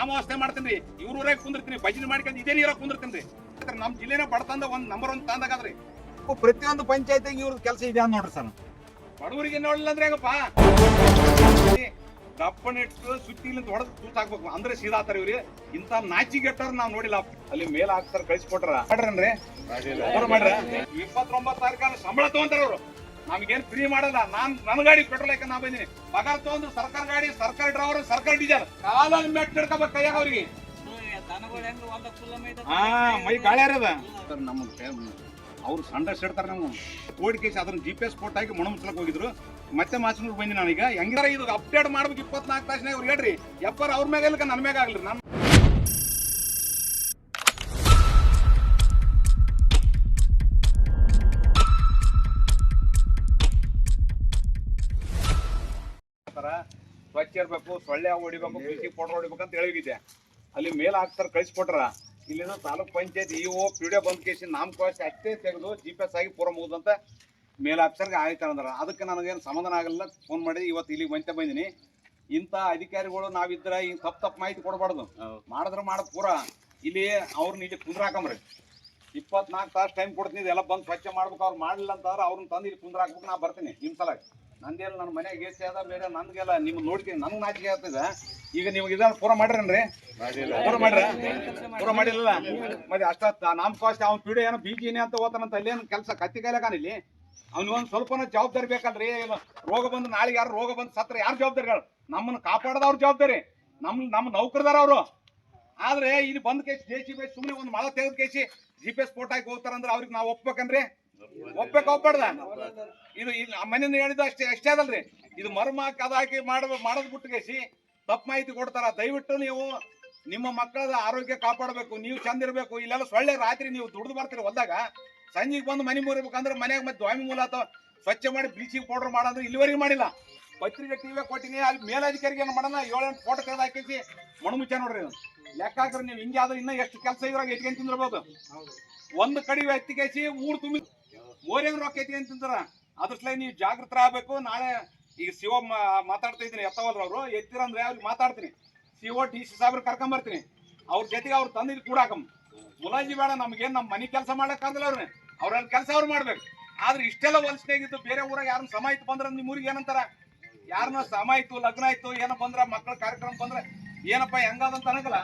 ನಾಮಾವಸ್ಥೆ ಮಾಡ್ತೀನಿ ರೀ, ಇವ್ರೂರಾಗ ಕುಂದಿರ್ತೀನಿ, ಭಜನೆ ಮಾಡ್ಕೊಂಡು ಇದೇ ನೀರಾಗ ಕುಂದಿರ್ತೀನಿ ರೀ. ನಮ್ಮ ಜಿಲ್ಲೆನ ಬಡತಂದ ಒಂದು ನಂಬರ್ 1 ತಂದಾಗದ್ರಿ. ಪ್ರತಿಯೊಂದು ಪಂಚಾಯತಿಗೆ ಇವ್ರದ್ದು ಕೆಲಸ ಇದೆ ಅಂತ ನೋಡ್ರಿ ಸರ್. ಬಡವರಿಗೆ ನೋಡಲಿಲ್ಲ ಅಂದ್ರೆ ಹೇಗಪ್ಪ, ದಪ್ಪನಿಟ್ಟು ಸುತ್ತಿಲಿಂದ ಹೊಡೆದು ತೂತಾಕ್ಬೇಕು ಅಂದ್ರೆ ಸೀದಾತಾರ ಇವ್ರಿ. ಇಂತ ನಾಚಿಗೆಟ್ಟವ್ರು ನಾವ್ ನೋಡಿಲ್ಲ. ಅಲ್ಲಿ ಮೇಲ್ ಹಾಕ್ತಾರ ಕಳಿಸ್ಕೊಟ್ರ ಮಾಡ್ರನ್ರಿ ಮಾಡ್ರ 29 ತಾರೀಕು ಸಂಬಳ ತಗೊಂತಾರ ಅವ್ರು. ನಮ್ಗೇನ್ ಫ್ರೀ ಮಾಡಲ್ಲ. ನನ್ನ ಗಾಡಿ ಪೆಟ್ರೋಲ್ ಹಾಕ ನಾ ಬಂದಿನಿ, ಪಗಾರ ತಗೊಂಡು ಸರ್ಕಾರ ಗಾಡಿ, ಸರ್ಕಾರ ಡ್ರೈವರ್, ಸರ್ಕಾರ ಡೀಸೆಲ್ ಕಾಲ ಮೆಟ್ ಹಿಡ್ಕೋಬೇಕು ಕೈಯಾಗ ಅವ್ರಿಗೆ. ಮೈ ಗಾಳ್ಯಾರದ ನಮ್ ಅವ್ರು ಸಂಡ ಸಿಡ್ತಾರ. ನಮ್ಗೆ ಕೋಡಿ ಕೇಸ್ ಅದನ್ನ GPS ಫೋಟೋ ಹಾಕಿ ಮೊಣಮುಚ್ಲಕ್ ಹೋಗಿದ್ರು. ಮತ್ತೆ ಮಾಸನೂರ್ ಬಂದಿ ನಾನೀಗ. ಹೆಂಗಾರ ಇದು ಅಪ್ಡೇಟ್ ಮಾಡ್ಬೇಕು 24 ತಾಸಿನಾಗ. ಅವ್ರು ಹೇಳ್ರಿ ಎಪ್ಪರ್ ಅವ್ರ ಮ್ಯಾಗ ಇಲ್ಲ, ನನ್ನ ಮ್ಯಾಗ ಆಗ್ಲಿ. ನಾನು ಸ್ವಚ್ಛ ಇರ್ಬೇಕು, ಸೊಳ್ಳೆ ಹೊಡಿಬೇಕು, ಬಿಸಿ ಪೌಡರ್ ಹೊಡಿಬೇಕು ಅಂತ ಹೇಳಿದ್ದೆ. ಅಲ್ಲಿ ಮೇಲ್ ಹಾಕ್ತಾರ ಕಳಿಸ್ಕೊಟ್ರ. ಇಲ್ಲಿಂದ ತಾಲೂಕ್ ಪಂಚಾಯತ್ ಇಒ ಪಿಡಿಒ ಬಂದ್ ಕೇಸಿ ನಾಮಕಾವಸ್ಥೆ ಅಷ್ಟೇ ತೆಗೆದು GPS ಆಗಿ ಪೂರ ಮುಗಿದಂತ ಮೇಲ್ ಆಫೀಸರ್ಗೆ ಆಯ್ತು ಅಂದ್ರ. ಅದಕ್ಕೆ ನನಗೇನು ಸಮಾಧಾನ ಆಗಲ್ಲ. ಫೋನ್ ಮಾಡಿ ಇವತ್ತು ಇಲ್ಲಿಗೆ ಬಂದಿನಿ. ಇಂಥ ಅಧಿಕಾರಿಗಳು ನಾವಿದ್ರ ಈ ತಪ್ಪು ಮಾಹಿತಿ ಕೊಡಬಾರ್ದು. ಮಾಡಿದ್ರೆ ಮಾಡೋದು ಪೂರ ಇಲ್ಲಿ ಅವ್ರನ್ನ ಇಲ್ಲಿ ಕುಂದ್ರಾಕಂಬ್ರಿ. 24 ತಾಸು ಟೈಮ್ ಕೊಡ್ತೀನಿ, ಇದೆಲ್ಲ ಬಂದು ಸ್ವಚ್ಛ ಮಾಡ್ಬೇಕು. ಅವ್ರು ಮಾಡಲಿಲ್ಲ ಅಂತಂದ್ರೆ ಅವ್ರನ್ನ ತಂದು ಇಲ್ಲಿ ಕುಂದ್ರಾಕ್ಬೇಕು. ನಾ ಬರ್ತೀನಿ ನಿಮ್ಮ ಸಲ. ನಂದೇನು ನನ್ನ ಮನೆಗೆ ಏಸಿ ಅದ ಬೇರೆ, ನನ್ಗೆಲ್ಲ ನಿಮ್ಗೆ ನೋಡ್ತೀನಿ, ನನ್ಗೆ ನಾಚಿಕೆ ಆಗ್ತದೆ. ಈಗ ನೀವು ಇದನ್ನ ಪೂರ ಮಾಡ್ರೇನ್ರಿ? ಪೂರ ಮಾಡ್ರ? ಪೂರ ಮಾಡಿಲ್ಲ ಮತ್ತೆ ಅಷ್ಟ ನಾಮಕಾವಸ್ಥೆ. ಅವ್ನು ಪಿಡಿ ಏನೋ ಬೀಜಿನಿ ಅಂತ ಹೋತಾನಂತ. ಅಲ್ಲೇನು ಕೆಲಸ ಕತ್ತಿ ಕಾಯ್ಲಕಾನ ಇಲ್ಲಿ. ಅವ್ನಿಗೊಂದು ಸ್ವಲ್ಪನ ಜವಾಬ್ದಾರಿ ಬೇಕಲ್ರಿ. ರೋಗ ಬಂದು ನಾಳೆ ಯಾರು ರೋಗ ಬಂದು ಸತ್ರ ಯಾರು ಜವಾಬ್ದಾರಿಗಳು? ನಮ್ಮನ್ನು ಕಾಪಾಡದವ್ರ ಜವಾಬ್ದಾರಿ, ನಮ್ಮ ನೌಕರದಾರ ಅವರು. ಆದ್ರೆ ಇಲ್ಲಿ ಬಂದ್ ಕೇಸಿ JCB ಸುಮ್ಮನೆ ಒಂದು ಮಳ ತೆಗೆದ ಕೇಸಿ GPS ಫೋಟೋ ಹಾಕಿ ಹೋಗ್ತಾರಂದ್ರೆ ಅವ್ರಿಗೆ ನಾವು ಒಪ್ಬೇಕನ್ರಿ? ಒಪ್ಪಾಡ್ದ? ಇದು ಮನೆಯಿಂದ ಹೇಳಿದ ಅಷ್ಟೇ ಅದಲ್ರಿ. ಇದು ಮರ್ಮ ಕದ ಹಾಕಿ ಮಾಡೋದ್ ಬಿಟ್ಟು ಕೇಸಿ ತಪ್ಪು ಮಾಹಿತಿ ಕೊಡ್ತಾರ. ದಯವಿಟ್ಟು ನೀವು ನಿಮ್ಮ ಮಕ್ಕಳ ಆರೋಗ್ಯ ಕಾಪಾಡಬೇಕು, ನೀವು ಚಂದ ಇರಬೇಕು. ಇಲ್ಲೆಲ್ಲ ಸೊಳ್ಳೆ ರಾತ್ರಿ ನೀವು ದುಡ್ದು ಬರ್ತೀರಿ ಹೊಲ್ದಾಗ, ಸಂಜೆಗೆ ಬಂದು ಮನೆ ಮುರಿಬೇಕಂದ್ರೆ ಮನ್ಯಾಗ ಮತ್ತೆ ದ್ವಾಮಿ ಮೂಲ ಅಥವಾ ಸ್ವಚ್ಛ ಮಾಡಿ ಬ್ಲೀಚಿಂಗ್ ಪೌಡರ್ ಮಾಡಂದ್ರೆ ಇಲ್ಲಿವರೆಗೆ ಮಾಡಿಲ್ಲ. ಪತ್ರಿಕೆ ಟಿವಿ ಕೊಟ್ಟಿನಿ. ಅಲ್ಲಿ ಮೇಲಧಿಕಾರಿಗೆ ಏನು ಮಾಡೋಣ 7-8 ಫೋಟೋ ತೆಗೆದು ಹಾಕಿಸಿ ಮಣಮುಚ್ಚ ನೋಡ್ರಿ. ಲೆಕ್ಕ ಹಾಕ್ರಿ ನೀವು. ಹಿಂಗೆ ಆದ್ರೆ ಇನ್ನೂ ಎಷ್ಟು ಕೆಲಸ ಇವ್ರಾಗ ಎತ್ಕೊಂಡ್ ತಿಂದಿರ್ಬೋದು. ಒಂದು ಕಡಿವೆ ಎತ್ತಿಕೇಸಿ ಊರು ತುಂಬಿ ಮೋರಿಯಂಗ್ ರೊಕ್ಕ ಎತ್ಕೊಂಡ್ ತಿಂತಾರ. ಅದ್ರಸ್ಲೇ ನೀವು ಜಾಗೃತರಾಗಬೇಕು. ನಾಳೆ ಈಗ ಶಿವ ಮಾತಾಡ್ತಾ ಇದ್ದೀನಿ, ಎತ್ತವಲ್ರ ಅವರು ಎತ್ತಿರಂದ್ರೆ ಅವ್ರಿಗೆ ಮಾತಾಡ್ತೀನಿ. CO DC ಸಾಬ್ರ ಕರ್ಕೊಂಬರ್ತೀನಿ. ಅವ್ರ ಜೊತೆಗೆ ಅವ್ರು ತಂದಿದ್ದು ಕೂಡಾಕಮ್ ಮುಲಾಜಿ ಬೇಡ. ನಮ್ಗೇನು ನಮ್ಮ ಮನೆ ಕೆಲಸ ಮಾಡಕ್ಕಾಗಲ್ಲ. ಅವ್ರ ಕೆಲಸ ಅವ್ರು ಮಾಡ್ಬೇಕು. ಆದ್ರೆ ಇಷ್ಟೆಲ್ಲ ಹೊಲಸ್ನಾಗಿದ್ದು ಬೇರೆ ಊರಾಗ ಯಾರನ್ನ ಸಮಾಯಿತು ಬಂದ್ರ ನಿಮ್ಮ ಊರಿಗೆ ಏನಂತಾರ? ಯಾರನ್ನ ಸಮಾಯಿತು, ಲಗ್ನ ಆಯ್ತು, ಏನೋ ಬಂದ್ರ, ಮಕ್ಕಳ ಕಾರ್ಯಕ್ರಮ ಬಂದ್ರೆ ಏನಪ್ಪ ಹೆಂಗಾದಂತ ಅನ್ನಕಲ್ಲ.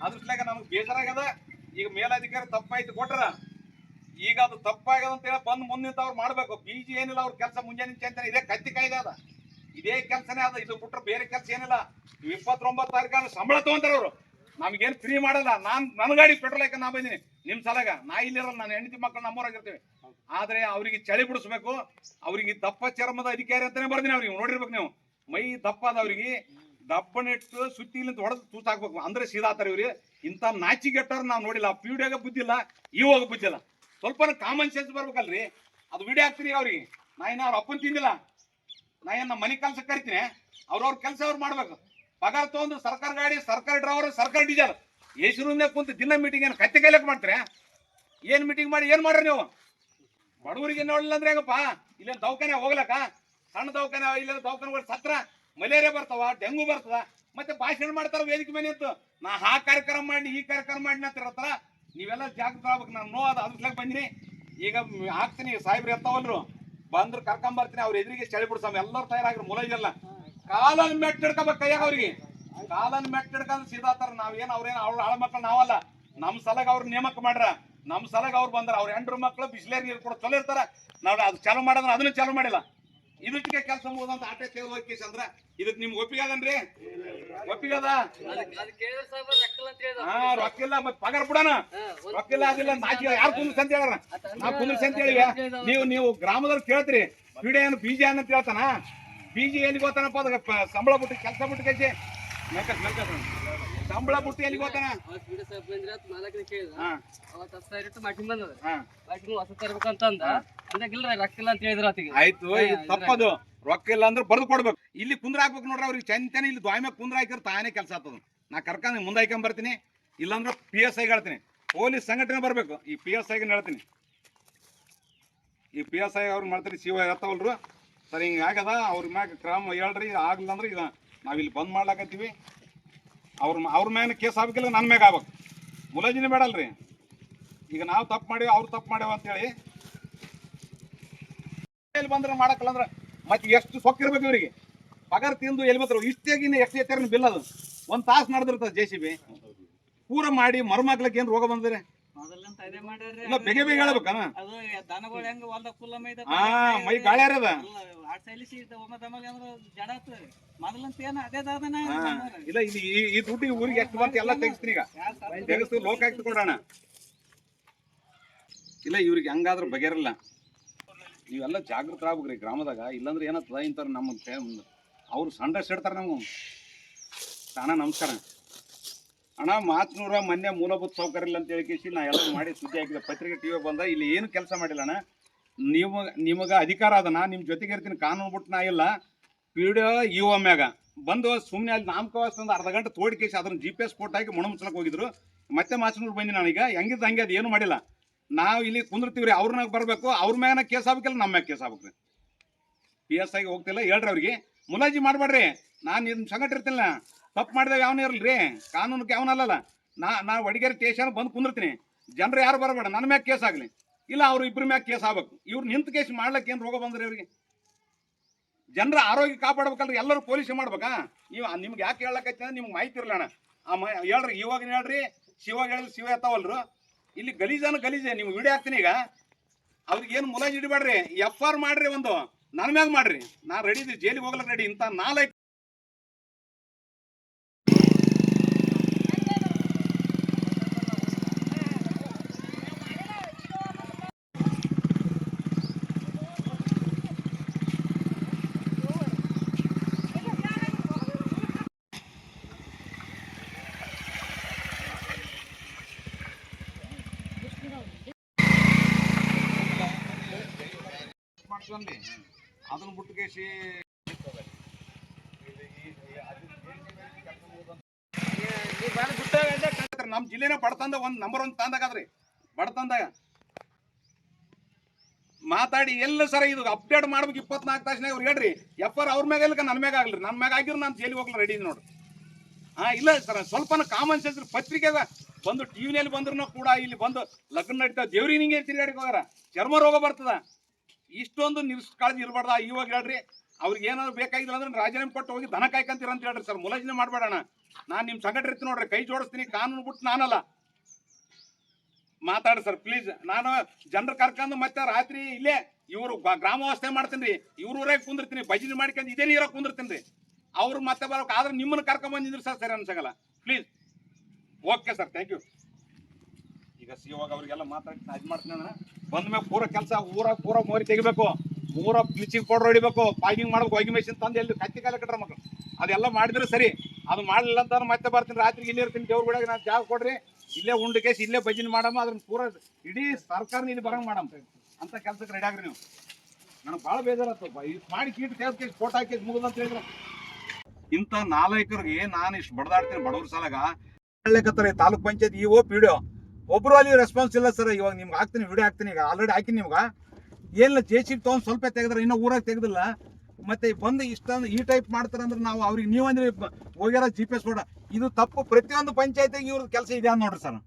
ಅದ್ರಸ್ಲಾಗ ನಮ್ಗೆ ಬೇಜಾರಾಗ್ಯದ. ಈಗ ಮೇಲಧಿಕಾರಿ ತಪ್ಪಾಯ್ತು ಕೊಟ್ರ, ಈಗ ಅದು ತಪ್ಪಾಗ್ಯದ ಅಂತ ಹೇಳಿ ಬಂದು ಮುಂದಿನ ಅವ್ರು ಮಾಡ್ಬೇಕು. ಬೀಜಿ ಏನಿಲ್ಲ ಅವ್ರ ಕೆಲಸ. ಮುಂಜಾನೆ ಅಂತಾನೆ ಇದೇ ಕತ್ತಿ ಕಾಯ್ದೆ ಅದ, ಇದೇ ಕೆಲಸನೇ ಅದ. ಇದು ಬಿಟ್ರೆ ಬೇರೆ ಕೆಲಸ ಏನಿಲ್ಲ. 29 ತಾರೀಕು ಸಂಬಳ ತಗೊಂತಾರ ಅವ್ರು. ನಮ್ಗೇನು ಫ್ರೀ ಮಾಡಲ್ಲ. ನನ್ನ ಗಾಡಿ ಪೆಟ್ರೋಲ್ ಹಾಕ ನಾ ಬಂದಿನಿ ನಿಮ್ ಸಲಾಗ. ನಾ ಇಲ್ಲಿರಲ್ಲ, ನನ್ನ ಹೆಂಡತಿ ಮಕ್ಕಳು ನಮ್ಮೂರಾಗಿರ್ತೀವಿ. ಆದ್ರೆ ಅವ್ರಿಗೆ ಚಳಿ ಬಿಡಿಸ್ಬೇಕು. ಅವ್ರಿಗೆ ದಪ್ಪ ಚರ್ಮದ ಅಧಿಕಾರಿ ಅಂತಾನೆ ಬರ್ತೀನಿ. ಅವ್ರಿಗೆ ನೋಡಿರ್ಬೇಕು ನೀವು. ಮೈ ದಪ್ಪ ಅದ ಅವ್ರಿಗೆ. ದಪ್ಪನಿಟ್ಟು ಸುತ್ತಿಲಿಂದ ಹೊಡೆದು ತೂತಾಕ್ಬೇಕು ಅಂದ್ರೆ ಸೀದಾತಾರ ಇವ್ರಿ. ಇಂಥ ನಾಚಿಗೆಟ್ಟವ್ರು ನಾವು ನೋಡಿಲ್ಲ. ಪಿಡಿಒಗ ಬುದ್ಧಿಲ್ಲ, ಇವಾಗ ಬುದ್ಧಿಲ್ಲ. ಸ್ವಲ್ಪ ಕಾಮನ್ ಸೆನ್ಸ್ ಬರ್ಬೇಕಲ್ರಿ. ಅದು ವಿಡಿಯೋ ಹಾಕ್ತೀನಿ ಅವ್ರಿಗೆ. ನಾ ಇನ್ನ ಅವ್ರ ಅಪ್ಪನ್ ತಿಂದಿಲ್ಲ. ನಾ ಏನ್ ನಮ್ಮ ಮನೆ ಕೆಲಸ ಕರಿತೀನಿ. ಅವ್ರವ್ರ ಕೆಲಸ ಅವ್ರು ಮಾಡ್ಬೇಕು. ಪಗಾರ ತಗೊಂಡು ಸರ್ಕಾರ ಗಾಡಿ, ಸರ್ಕಾರ ಡ್ರೈವರ್, ಸರ್ಕಾರ ಡೀಸೆಲ್ ಹೆಸರುಂದೇ ಕುಂತು ದಿನ ಮೀಟಿಂಗ್ ಏನು ಕತ್ತಿ ಕೈಲಕ್ ಮಾಡ್ತೀರಾ? ಏನ್ ಮೀಟಿಂಗ್ ಮಾಡಿ ಏನ್ ಮಾಡ್ರಿ ನೀವು? ಬಡವರಿಗೆ ನೋಡಲಿಲ್ಲ ಅಂದ್ರೆ ಹೇಗಪ್ಪ? ಇಲ್ಲೇನು ದವಾಖಾನೆ ಹೋಗ್ಲಕ್ಕ? ಸಣ್ಣ ದವಾಖಾನೆ ಇಲ್ಲ, ದವಾಖಾನೆ ಸತ್ರ ಮಲೇರಿಯಾ ಬರ್ತಾವ, ಡೆಂಗು ಬರ್ತದ. ಮತ್ತೆ ಭಾಷಣ ಮಾಡ್ತಾರ ವೇದಿಕೆ ಮೇಲೆ ಇತ್ತು. ನಾ ಆ ಕಾರ್ಯಕ್ರಮ ಮಾಡಿ ಈ ಕಾರ್ಯಕ್ರಮ ಮಾಡಿ ಅಂತ ಇರತ್ತಾರ. ನೀವೆಲ್ಲ ಜಾಗೃತ ಆಗ್ಬೇಕು. ನಾನು ನೋವು ಅದ್ರಸ್ಲಾಗ ಬಂದಿನಿ. ಈಗ ಹಾಕ್ತೀನಿ. ಸಾಹೇಬ್ರು ಎತ್ತಾವಲ್ರು ಬಂದ್ರೆ ಕರ್ಕೊಂಬರ್ತೀನಿ. ಅವ್ರ ಎದುರಿಗೆ ಚಳಿ ಬಿಡ್ಸಮ್. ಎಲ್ಲರೂ ತಯಾರಾಗ್ರಿ. ಮುಲಾಜೆಲ್ಲ ಕಾಲಲ್ಲಿ ಮೆಟ್ ಹಿಡ್ಕೋಬೇಕು ಕೈಯಾಗ. ಅವ್ರಿಗೆ ಕಾಲಲ್ಲಿ ಮೆಟ್ ಹಿಡ್ಕೊಂಡು ಸೀದಾತಾರ. ನಾವೇನು ಅವ್ರೇನು ಅವ್ರ ಆಳ ಮಕ್ಕಳು ನಾವಲ್ಲ. ನಮ್ಮ ಸಲಾಗ ಅವ್ರ ನೇಮಕ ಮಾಡ್ರ. ನಮ್ಮ ಸಲಾಗ ಅವ್ರು ಬಂದ್ರ. ಅವ್ರ 8 ಮಕ್ಕಳು ಬಿಸಿಲೇರಿ ನೀರು ಕೂಡ ಚಲೋ ಇರ್ತಾರ. ನಾವು ಅದು ಚಾಲು ಮಾಡೋದ್ರ ಅದನ್ನು ಚಾಲು ಮಾಡಿಲ್ಲ. ಇದಕ್ಕೆ ಕೆಲಸ ಮುಗಿದಂತ ಆಟ ತೆಗೆದು ಹೋಗ್ಕೇಸಿ ಅಂದ್ರ ಇದಕ್ಕೆ ನಿಮ್ಗೆ ಒಪ್ಪಿಗೆ ಅದನ್ರಿ? ಒಪ್ಪಿಗೆ ಅದ? ರೊಕ್ಕಿಲ್ಲ ಮತ್ತೆ ಪಗಾರ ಬಿಡೋಣ. ರೊಕ್ಕಿಲ್ಲ ಅದಿಲ್ಲ ನಾಚಿಗೆ ಯಾರು ಕುಂದ್ರಿಸಿ ಅಂತ ಹೇಳಾರ. ನಾವು ಕುಂದ್ರಿಸಿ ಅಂತ ಹೇಳಿವೆ. ನೀವು ಗ್ರಾಮದವ್ರು ಕೇಳ್ತೀರಿ ಪಿಡಿ ಏನು ಬೀಜ ಅಂತ ಹೇಳ್ತಾನ. ಬೀಜಿ ಎಲ್ಲಿಗೆ ಹೋಗ್ತಾನಪ್ಪ? ಅದಕ್ಕೆ ಸಂಬಳ ಬಿಟ್ಟು ಕೆಲಸ ಬಿಟ್ಟು ಕೇಸಿ ಸಂಬಳ ಬಿಟ್ಟು ಎಲ್ಲಿಗೆ ಹೋಗ್ತಾನ? ಆಯ್ತು, ತಪ್ಪದು. ರೊಕ್ಕ ಇಲ್ಲ ಅಂದ್ರೆ ಬರ್ದು ಕೊಡ್ಬೇಕು. ಇಲ್ಲಿ ಕುಂದ್ರ ಹಾಕ್ಬೇಕು ನೋಡ್ರಿ. ಅವ್ರಿಗೆ ಚಂತನೆ ಇಲ್ಲಿ ದ್ವಾಮ್ಯಾಗ ಕುಂದ್ರ ಹಾಕಿದ್ರೆ ತಾನೇ ಕೆಲಸ ಆಗ್ತದ. ನಾ ಕರ್ಕೊಂಡು ಮುಂದೆ ಹಾಕೊಂಡ್ ಬರ್ತೀನಿ. ಇಲ್ಲಾಂದ್ರೆ PSI ಹೇಳ್ತೀನಿ. ಪೊಲೀಸ್ ಸಂಘಟನೆ ಬರ್ಬೇಕು. ಈ PSI ಹೇಳ್ತೀನಿ. ಈ PSI ಅವ್ರು ಮಾಡ್ತಾರೆ. ಶಿವ ಇರ್ತಾವಲ್ರು ಸರ್ ಹಿಂಗೆ ಆಗದ. ಅವ್ರ ಮ್ಯಾಗ ಕ್ರಮ ಹೇಳ್ರಿ. ಆಗ್ಲಿಲ್ಲ ಅಂದ್ರೆ ಈಗ ನಾವಿಲ್ಲಿ ಬಂದ್ ಮಾಡ್ಲಾಕತ್ತೀವಿ. ಅವ್ರ ಮ್ಯಾಗ ಕೇಸ್ ಆಗ್ಬೇಕಿಲ್ಲ, ನನ್ನ ಮ್ಯಾಗ ಆಗ್ಬೇಕು. ಮುಲಾಜಿನೇ ಬೇಡಲ್ರಿ. ಈಗ ನಾವು ತಪ್ಪು ಮಾಡೀವಿ, ಅವ್ರು ತಪ್ಪು ಮಾಡ್ಯಾವ ಅಂತೇಳಿ ಎಲ್ಲಿ ಬಂದ್ರೆ ಮಾಡಕ್ಕಲ್ಲ ಅಂದ್ರೆ ಮತ್ತೆ ಎಷ್ಟು ಸೊಕ್ಕಿರ್ಬೇಕು ಇವರಿಗೆ. ಪಗಾರ ತಿಂದು ಎಲ್ಲಿ ಬರ್ತಾರೆ ಇಷ್ಟೇಗಿನ ಎಷ್ಟು ಎತ್ತಾರ ಬಿಲ್ ಅದು 1 ತಾಸು ನಡೆದಿರ್ತದೆ JCB ಪೂರ ಮಾಡಿ ಮರುಮಕ್ಳಕ್ಕೆ ಏನು ರೋಗ ಬಂದ್ರೆ ಇಲ್ಲ ಬೇಗ ಬೇಗ ಹೇಳ್ಬೇಕನ. ಮೈ ಗಾಳಿ ಅದ ಇಲ್ಲ ಇಲ್ಲಿ ಈ ದುಡ್ಡು ಊರಿಗೆ ಎಷ್ಟು ಬಂತು ಎಲ್ಲ ತೆಗಿಸ್ತೀನಿ. ಈಗ ತೆಗಿಸ್ತು ಲೋಕ ಹಾಕಿ ಕೊಡೋಣ. ಇಲ್ಲ ಇವ್ರಿಗೆ ಹಂಗಾದ್ರೆ ಬಗೆರಲ್ಲ. ನೀವೆಲ್ಲ ಜಾಗೃತ ಆಗ್ಬೇಕ್ರಿ ಗ್ರಾಮದಾಗ. ಇಲ್ಲಾಂದ್ರೆ ಏನತ್ತದ ಇಂಥವ್ರು ನಮ್ಮ ಅವ್ರು ಸಂಡಸ್ ಇಡ್ತಾರೆ. ನಾವು ಅಣ್ಣ ನಮಸ್ಕಾರ ಅಣ್ಣ. ಮಾತ್ನೂರ ಮೊನ್ನೆ ಮೂಲಭೂತ ಸೌಕರ್ಯ ಇಲ್ಲ ಅಂತ ಹೇಳಿಕೇಸಿ ನಾ ಎಲ್ಲ ಮಾಡಿ ಸುದ್ದಿ ಹಾಕಿದೆ, ಪತ್ರಿಕೆ ಟಿವಿ ಬಂದ. ಇಲ್ಲಿ ಏನು ಕೆಲಸ ಮಾಡಿಲ್ಲ ಅಣ್ಣ. ನಿಮಗೆ ಅಧಿಕಾರ ಅದನ್ನ ನಿಮ್ಮ ಜೊತೆಗೆ ಇರ್ತೀನಿ, ಕಾನೂನು ಬಿಟ್ಟು ನಾ ಇಲ್ಲ. PDO EO ಮ್ಯಾಗ ಬಂದು ಸುಮ್ಮನೆ ಅಲ್ಲಿ ನಾಮಕವಾಸ ಒಂದು ಅರ್ಧ ಗಂಟೆ ತೋಡಿಕೇಸಿ ಅದನ್ನ GPS ಫೋಟೋ ಹಾಕಿ ಮೊಣ ಮುಚ್ಚಲಕ್ಕೆ ಹೋಗಿದ್ರು. ಮತ್ತೆ ಮಾಚನೂರು ಬಂದಿ ನಾನೀಗ ಹೆಂಗಿದ್ದು ಹಂಗೆ ಅದು ಏನು ಮಾಡಿಲ್ಲ. ನಾವು ಇಲ್ಲಿ ಕುಂದಿರ್ತೀವ್ರಿ, ಅವ್ರನ್ನಾಗ ಬರಬೇಕು. ಅವ್ರ ಮ್ಯಾಗ ಕೇಸ್ ಆಗ್ಬೇಕಿಲ್ಲ, ನಮ್ಮ ಮ್ಯಾಗ ಕೇಸ್ ಆಗ್ಬೇಕ್ರಿ. PSI ಹೋಗ್ತಿಲ್ಲ ಹೇಳ್ರಿ ಅವ್ರಿಗೆ, ಮುಲಾಜಿ ಮಾಡಬೇಡ್ರಿ. ನಾನು ನಿಮ್ಮ ಸಂಗಟ ಇರ್ತಿಲ್ಲ. ತಪ್ಪು ಮಾಡಿದಾಗ ಯಾವನೇ ಇರಲ್ರಿ, ಕಾನೂನಕ್ಕೆ ಯಾವನಲ್ಲ. ನಾ ವಡಿಗೇರಿ ಸ್ಟೇಷನ್ ಬಂದು ಕುಂದಿರ್ತೀನಿ. ಜನರು ಯಾರು ಬರಬೇಡ, ನನ್ನ ಮ್ಯಾಗ ಕೇಸ್ ಆಗಲಿ. ಇಲ್ಲ ಅವ್ರು ಇಬ್ಬರ ಮ್ಯಾಗ ಕೇಸ್ ಆಗ್ಬೇಕು. ಇವ್ರು ನಿಂತು ಕೇಸ್ ಮಾಡ್ಲಿಕ್ಕೆ ಏನು ರೋಗ ಬಂದ್ರಿ ಅವ್ರಿಗೆ? ಜನರ ಆರೋಗ್ಯ ಕಾಪಾಡ್ಬೇಕಲ್ರಿ. ಎಲ್ಲರೂ ಪೊಲೀಸ್ ಮಾಡ್ಬೇಕಾ? ನಿಮ್ಗೆ ಯಾಕೆ ಹೇಳಕೈತಿ ಅಂದ್ರೆ ನಿಮ್ಗೆ ಮಾಹಿತಿ ಇರಲಣ್ಣ. ಹೇಳ್ರಿ ಇವಾಗ ಹೇಳ್ರಿ, ಶಿವಾಗ ಹೇಳಿದ್ರೆ ಶಿವ ಎತ್ತಾವಲ್ರು. ಇಲ್ಲಿ ಗಲೀಜನ ಗಲೀಜೆ. ನೀವು ವಿಡಿಯೋ ಹಾಕ್ತೀನಿ ಈಗ. ಅವ್ರಿಗೆ ಏನು ಮುಲಾಜಿ ಹಿಡಿಬೇಡ್ರಿ, FR ಮಾಡ್ರಿ. ಒಂದು ನನ್ನ ಮ್ಯಾಗ ಮಾಡ್ರಿ. ನಾ ರೆಡಿ ಇದ್ದೀವಿ, ಜೈಲಿಗೆ ಹೋಗ್ಲಕ್ಕೆ ರೆಡಿ. ಇಂಥ 4 ಅದನ್ನ ಬಿಟ್ಟುಕೇಸಿ ನಮ್ಮ ಜಿಲ್ಲೆನ ಬಡತಂದ ನಂಬರ್ 1 ತಂದಾಗದ್ರಿ. ಬಡತಂದಾಗ ಮಾತಾಡಿ ಎಲ್ಲ ಸರ ಇದು ಅಪ್ಡೇಟ್ ಮಾಡ್ಬೇಕು 24 ತಾಸಿನಾಗ. ಅವ್ರು ಹೇಳ್ರಿ FR ಅವ್ರ ಮ್ಯಾಗ ಇಲ್ಲ, ನನ್ನ ಮ್ಯಾಗ ಆಗ್ಲಿ. ನನ್ನ ಮ್ಯಾಗ ಆಗಿರೋ ನಾನು ಜೈಲಿಗೆ ಹೋಗ್ಲಿ ರೆಡಿ ನೋಡ್ರಿ. ಇಲ್ಲ ಸರ್, ಸ್ವಲ್ಪ ಕಾಮನ್ ಸೆನ್ಸ್. ಪತ್ರಿಕೆಗ ಬಂದು ಟಿವಿನಲ್ಲಿ ಬಂದ್ರು ಕೂಡ ಇಲ್ಲಿ ಬಂದು ಲಗ್ನ ನಡೀತಾವ, ದೇವ್ರಿಗೆ ನಿಂಗೆ ತಿರುಗಾಡಿಗೆ ಹೋಗಾರ, ಚರ್ಮ ರೋಗ ಬರ್ತದ. ಇಷ್ಟೊಂದು ಕಾಳಜಿ ಇರಬಾರ್ದ. ಇವಾಗ ಹೇಳ್ರಿ ಅವ್ರಿಗೆ ಏನಾದ್ರು ಬೇಕಾಗಿಲ್ಲ ಅಂದ್ರೆ ರಾಜೀನಾಮೆ ಕೊಟ್ಟು ಹೋಗಿ ದನ ಕಾಯ್ಕಂತೀರ ಅಂತ ಹೇಳ್ರಿ. ಸರ್ ಮುಲಾಜಿನೇ ಮಾಡಬೇಡಣ. ನಾನು ನಿಮ್ಮ ಸಂಗಟ ಇರ್ತೀನಿ ನೋಡ್ರಿ, ಕೈ ಜೋಡಿಸ್ತೀನಿ. ಕಾನೂನು ಬಿಟ್ಟು ನಾನಲ್ಲ. ಮಾತಾಡಿ ಸರ್ ಪ್ಲೀಸ್. ನಾನು ಜನರು ಕರ್ಕೊಂಡು ಮತ್ತೆ ರಾತ್ರಿ ಇಲ್ಲೇ ಇವರು ಗ್ರಾಮ ವ್ಯವಸ್ಥೆ ಮಾಡ್ತೀನಿ ರೀ. ಇವ್ರ ಊರಾಗ ಕುಂದಿರ್ತೀನಿ, ಭಜನೆ ಮಾಡ್ಕೊಂಡು ಇದೇ ನೀರಾಗ ಕುಂದಿರ್ತೀನಿ ರೀ. ಅವ್ರು ಮತ್ತೆ ಬರೋಕೆ ಆದ್ರೆ ನಿಮ್ಮನ್ನು ಕರ್ಕೊಂಡ್ ಬಂದಿದ್ರು ಸರ್, ಸರಿ ಅನ್ಸಂಗಲ್ಲ. Please. Okay sir, thank you. ಈಗ ಇವಾಗ ಅವ್ರಿಗೆಲ್ಲ ಮಾತಾಡಿ ಇದು ಮಾಡ್ತೀನಿ ಅಂದ್ರೆ ಬಂದ ಮೇಲೆ ಪೂರ ಕೆಲಸ ಊರಾಗ ಪೂರ ಮೋರಿ ತೆಗಿಬೇಕು, ಪೂರ ಬ್ಲೀಚಿಂಗ್ ಪೌಡರ್ ಹೊಡಿಬೇಕು, ಪಾಯ್ಕಿಂಗ್ ಮಾಡ್ಬೇಕು, ಹೊಗೆ ಮೆಷಿನ್ ತಂದು ಎಲ್ಲಿ ಕತ್ತಿ ಕಾಲ ಕಟ್ರ ಮಕ್ಕಳು. ಅದೆಲ್ಲ ಮಾಡಿದ್ರೆ ಸರಿ. ಅದು ಮಾಡಲಿಲ್ಲ ಅಂತ ಮತ್ತೆ ಬರ್ತೀನಿ, ರಾತ್ರಿ ಇಲ್ಲೇ ಇರ್ತೀನಿ. ದೇವ್ರ ಗುಡಿಯಾಗ ನಾನು ಜಾಗ ಕೊಡ್ರಿ, ಇಲ್ಲೇ ಉಂಡು ಕೇಸಿ ಇಲ್ಲೇ ಭಜನೆ ಮಾಡಮ್ಮ. ಅದ್ರನ್ನ ಪೂರ ಇಡೀ ಸರ್ಕಾರನ ಇಲ್ಲಿ ಬರಂಗ್ ಮಾಡಮ್ಮ ಅಂತ ಕೆಲ್ಸಕ್ಕೆ ರೆಡಿ ಆಗ್ರಿ ನೀವು. ನನಗೆ ಭಾಳ ಬೇಜಾರತ್ತು. ಮಾಡಿ ಕೀಟ್ ಕೇಸ್ ಫೋಟೋ ಹಾಕಿ ಮುಗಿದು ಅಂತ ಹೇಳಿದ್ರೆ ಇಂಥ 4 ನಾನು ಇಷ್ಟು ಬಡದಾಡ್ತೀನಿ ಬಡವ್ರ ಸಾಲಾಗ. ಹೇಳಕತ್ತಾರೆ ತಾಲೂಕ್ ಪಂಚಾಯತ್ EO PDO ಒಬ್ರು ಅಲ್ಲಿ ರೆಸ್ಪಾನ್ಸ್ ಇಲ್ಲ ಸರ್. ಇವಾಗ ನಿಮ್ಗೆ ಹಾಕ್ತೀನಿ, ವಿಡಿಯೋ ಹಾಕ್ತೀನಿ. ಈಗ ಆಲ್ರೆಡಿ ಹಾಕಿನಿ ನಿಮ್ಗೆ. ಏನಿಲ್ಲ JCB ತೊಗೊಂಡು ಸ್ವಲ್ಪ ತೆಗೆದ್ರೆ ಇನ್ನೂ ಊರಾಗ ತೆಗೆದಿಲ್ಲ. ಮತ್ತೆ ಬಂದು ಇಷ್ಟೊಂದು ಈ ಟೈಪ್ ಮಾಡ್ತಾರೆ ಅಂದ್ರೆ ನಾವು ಅವ್ರಿಗೆ ನೀವಂದ್ರೆ ಹೋಗ್ಯಾರ GPS ಫೋಟೋ. ಇದು ತಪ್ಪು. ಪ್ರತಿಯೊಂದು ಪಂಚಾಯತಿಗೆ ಇವ್ರದ್ದು ಕೆಲಸ ಇದೆ ಅಂತ ನೋಡ್ರಿ ಸರ್.